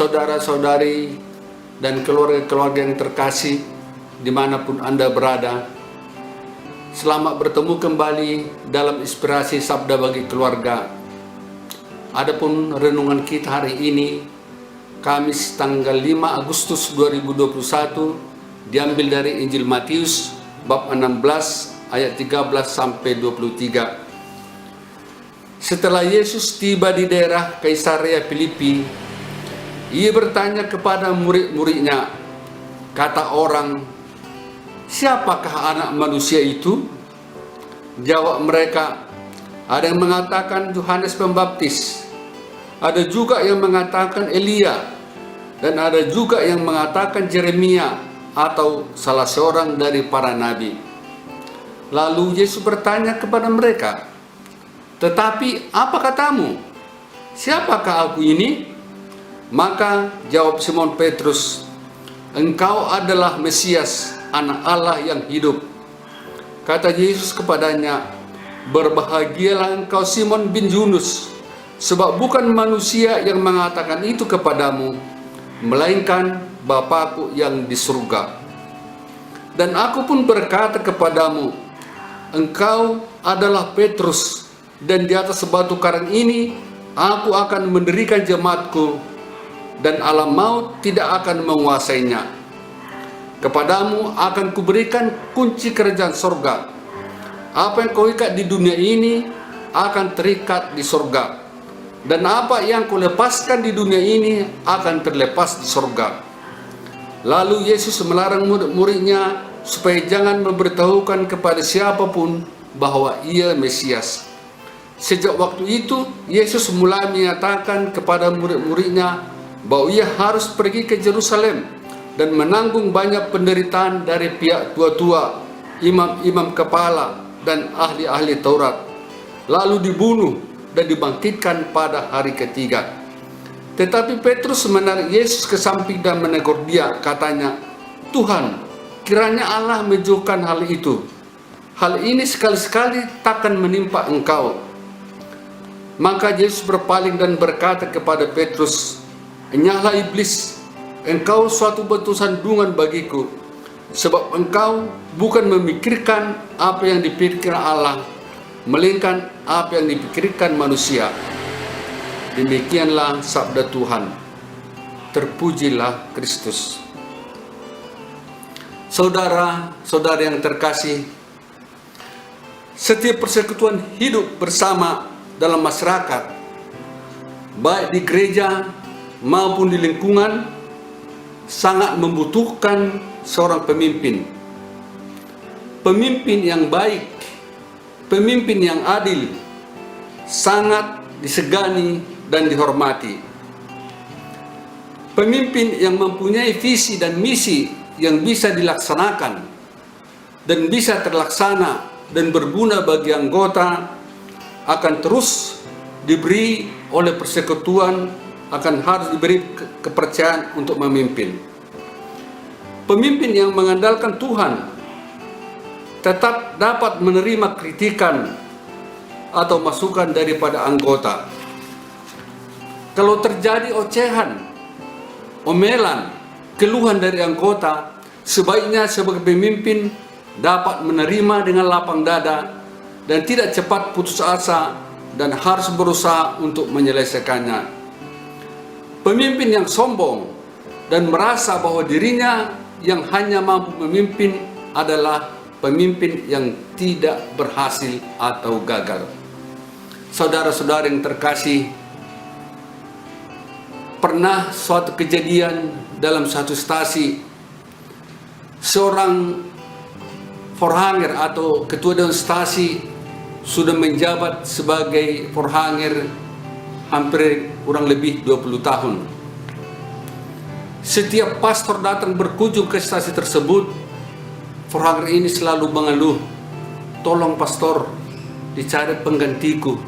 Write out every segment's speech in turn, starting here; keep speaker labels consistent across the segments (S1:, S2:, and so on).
S1: saudara-saudari dan keluarga-keluarga yang terkasih dimanapun Anda berada. Selamat bertemu kembali dalam Inspirasi Sabda bagi Keluarga. Adapun renungan kita hari ini, Kamis tanggal 5 Agustus 2021, diambil dari Injil Matius bab 16 ayat 13 sampai 23. Setelah Yesus tiba di daerah Kaisarea Filipi, ia bertanya kepada murid-muridnya, kata orang, "Siapakah anak manusia itu?" Jawab mereka, "Ada yang mengatakan Yohanes Pembaptis, ada juga yang mengatakan Elia, dan ada juga yang mengatakan Yeremia atau salah seorang dari para nabi." Lalu Yesus bertanya kepada mereka, "Tetapi apa katamu? Siapakah aku ini?" Maka jawab Simon Petrus, "Engkau adalah Mesias, Anak Allah yang hidup." Kata Yesus kepadanya, "Berbahagialah engkau Simon bin Yunus, sebab bukan manusia yang mengatakan itu kepadamu, melainkan Bapa-Ku yang di surga. Dan aku pun berkata kepadamu, engkau adalah Petrus, dan di atas batu karang ini aku akan mendirikan jemaatku, dan alam maut tidak akan menguasainya. Kepadamu akan kuberikan kunci kerajaan sorga. Apa yang kau ikat di dunia ini akan terikat di sorga, dan apa yang kau lepaskan di dunia ini akan terlepas di sorga." Lalu Yesus melarang murid-muridnya supaya jangan memberitahukan kepada siapapun bahwa ia Mesias. Sejak waktu itu Yesus mulai menyatakan kepada murid-muridnya bahwa ia harus pergi ke Yerusalem dan menanggung banyak penderitaan dari pihak tua-tua, imam-imam kepala, dan ahli-ahli Taurat, lalu dibunuh dan dibangkitkan pada hari ketiga. Tetapi Petrus menarik Yesus ke samping dan menegur dia, katanya, "Tuhan, kiranya Allah menjauhkan hal itu. Hal ini sekali-sekali takkan menimpa engkau." Maka Yesus berpaling dan berkata kepada Petrus, "Enyahlah iblis, engkau suatu batu sandungan bagiku, sebab engkau bukan memikirkan apa yang dipikirkan Allah, melainkan apa yang dipikirkan manusia." Demikianlah sabda Tuhan. Terpujilah Kristus. Saudara-saudara yang terkasih, setiap persekutuan hidup bersama dalam masyarakat, baik di gereja maupun di lingkungan, sangat membutuhkan seorang pemimpin. Pemimpin yang baik, pemimpin yang adil, sangat disegani dan dihormati. Pemimpin yang mempunyai visi dan misi yang bisa dilaksanakan dan bisa terlaksana dan berguna bagi anggota akan terus diberi oleh persekutuan, akan harus diberi kepercayaan untuk memimpin. Pemimpin yang mengandalkan Tuhan tetap dapat menerima kritikan atau masukan daripada anggota. Kalau terjadi ocehan, omelan, keluhan dari anggota, sebaiknya sebagai pemimpin dapat menerima dengan lapang dada dan tidak cepat putus asa dan harus berusaha untuk menyelesaikannya. Pemimpin yang sombong dan merasa bahwa dirinya yang hanya mampu memimpin adalah pemimpin yang tidak berhasil atau gagal. Saudara-saudara yang terkasih, pernah suatu kejadian dalam satu stasi, seorang forhanger atau ketua dewan stasi sudah menjabat sebagai forhanger hampir kurang lebih 20 tahun. Setiap pastor datang berkunjung ke stasi tersebut, forhanger ini selalu mengeluh, "Tolong pastor, dicari penggantiku.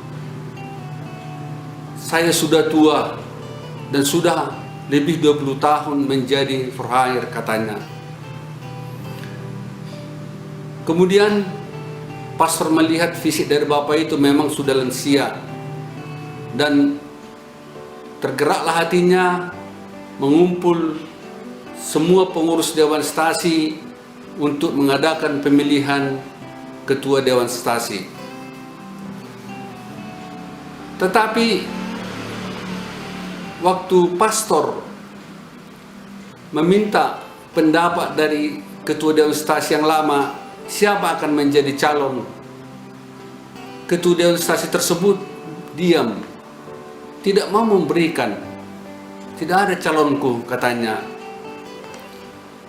S1: Saya sudah tua dan sudah lebih 20 tahun menjadi forhanger," katanya. Kemudian pastor melihat fisik dari bapak itu memang sudah lansia, dan tergeraklah hatinya mengumpul semua pengurus Dewan Stasi untuk mengadakan pemilihan ketua Dewan Stasi. Tetapi waktu pastor meminta pendapat dari ketua Dewan Stasi yang lama, siapa akan menjadi calon, ketua Dewan Stasi tersebut diam, tidak mau memberikan. Tidak ada calonku, katanya.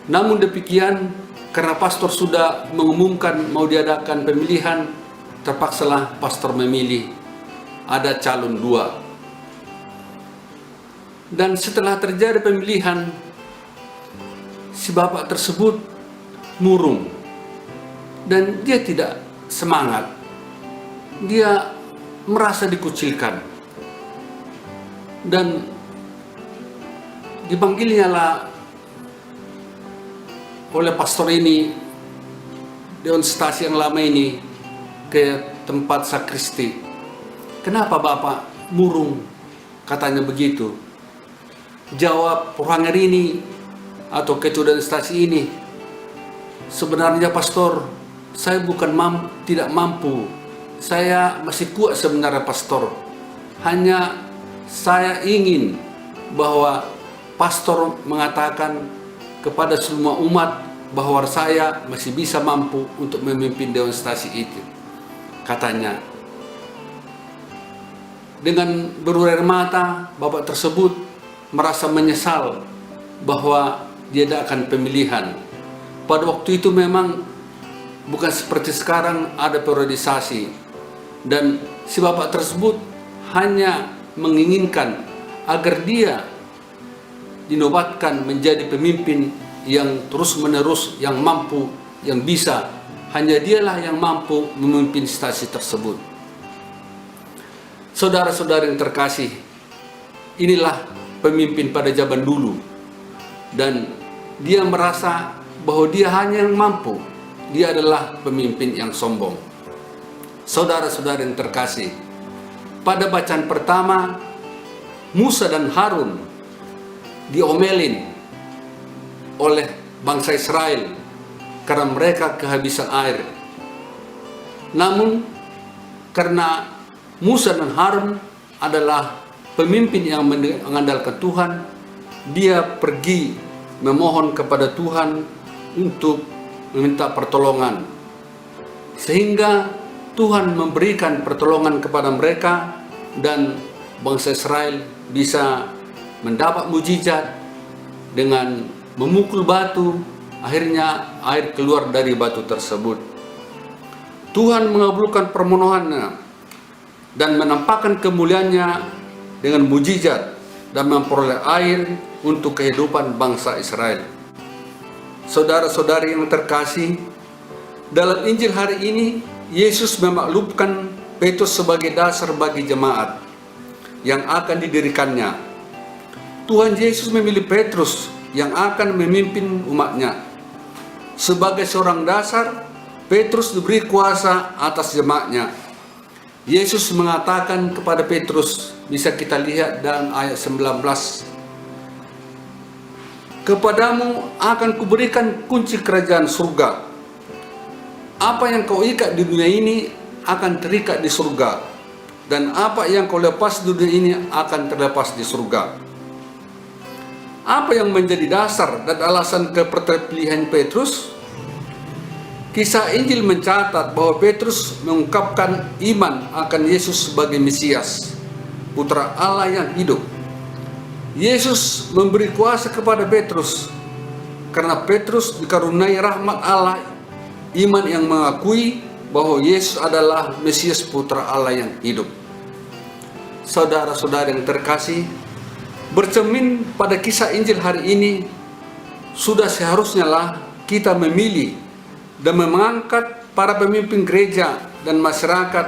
S1: Namun demikian, karena pastor sudah mengumumkan mau diadakan pemilihan, terpaksalah pastor memilih ada calon 2. Dan setelah terjadi pemilihan, si bapak tersebut murung dan dia tidak semangat. Dia merasa dikucilkan dan dipanggilnya lah oleh pastor ini, Dewan Stasi yang lama ini, ke tempat sakristi. Kenapa Bapak murung? Katanya begitu. Jawab orang ini atau ketua Dewan Stasi ini, sebenarnya pastor, saya bukan tidak mampu. Saya masih kuat sebenarnya pastor. Hanya saya ingin bahwa pastor mengatakan kepada semua umat bahwa saya masih bisa mampu untuk memimpin Dewan Stasi itu, katanya. Dengan berurai mata, bapak tersebut merasa menyesal bahwa dia tidak akan pemilihan. Pada waktu itu memang bukan seperti sekarang ada periodisasi, dan si bapak tersebut hanya menginginkan agar dia dinobatkan menjadi pemimpin yang terus-menerus, yang mampu, yang bisa. Hanya dialah yang mampu memimpin stasi tersebut. Saudara-saudara yang terkasih, inilah pemimpin pada zaman dulu. Dan dia merasa bahwa dia hanya yang mampu. Dia adalah pemimpin yang sombong. Saudara-saudara yang terkasih, pada bacaan pertama, Musa dan Harun diomelin oleh bangsa Israel karena mereka kehabisan air. Namun karena Musa dan Harun adalah pemimpin yang mengandalkan Tuhan, dia pergi memohon kepada Tuhan untuk meminta pertolongan, sehingga Tuhan memberikan pertolongan kepada mereka dan bangsa Israel bisa mendapat mujizat dengan memukul batu. Akhirnya air keluar dari batu tersebut. Tuhan mengabulkan permohonannya dan menampakkan kemuliaannya dengan mujizat dan memperoleh air untuk kehidupan bangsa Israel. Saudara-saudari yang terkasih, dalam Injil hari ini Yesus memaklumkan Petrus sebagai dasar bagi jemaat yang akan didirikannya. Tuhan Yesus memilih Petrus yang akan memimpin umatnya. Sebagai seorang dasar, Petrus diberi kuasa atas jemaatnya. Yesus mengatakan kepada Petrus, bisa kita lihat dalam ayat 19, "Kepadamu akan kuberikan kunci kerajaan surga. Apa yang kau ikat di dunia ini akan terikat di surga, dan apa yang kau lepas di dunia ini akan terlepas di surga." Apa yang menjadi dasar dan alasan keterpilihan Petrus? Kisah Injil mencatat bahwa Petrus mengungkapkan iman akan Yesus sebagai Mesias, Putra Allah yang hidup. Yesus memberi kuasa kepada Petrus karena Petrus dikaruniai rahmat Allah, iman yang mengakui bahwa Yesus adalah Mesias, Putra Allah yang hidup. Saudara-saudara yang terkasih, bercermin pada kisah Injil hari ini, sudah seharusnya lah kita memilih dan mengangkat para pemimpin gereja dan masyarakat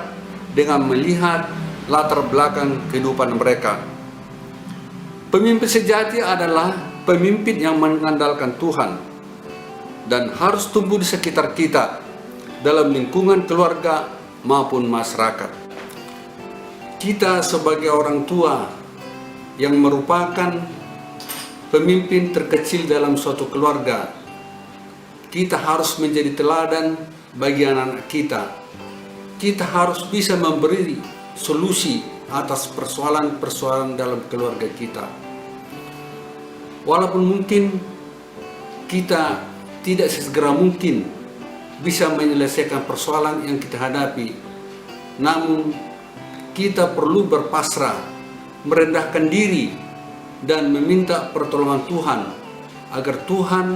S1: dengan melihat latar belakang kehidupan mereka. Pemimpin sejati adalah pemimpin yang mengandalkan Tuhan dan harus tumbuh di sekitar kita dalam lingkungan keluarga maupun masyarakat. Kita sebagai orang tua yang merupakan pemimpin terkecil dalam suatu keluarga, kita harus menjadi teladan bagi anak-anak kita. Kita harus bisa memberi solusi atas persoalan-persoalan dalam keluarga kita. Walaupun mungkin kita tidak sesegera mungkin bisa menyelesaikan persoalan yang kita hadapi, namun kita perlu berpasrah, merendahkan diri, dan meminta pertolongan Tuhan agar Tuhan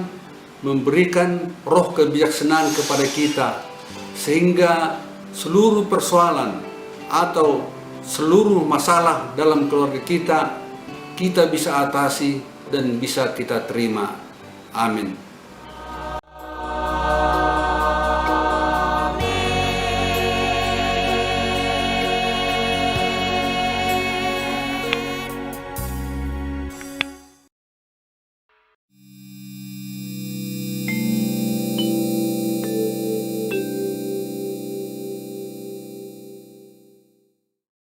S1: memberikan roh kebijaksanaan kepada kita, sehingga seluruh persoalan atau seluruh masalah dalam keluarga kita bisa atasi dan bisa kita terima. Amin.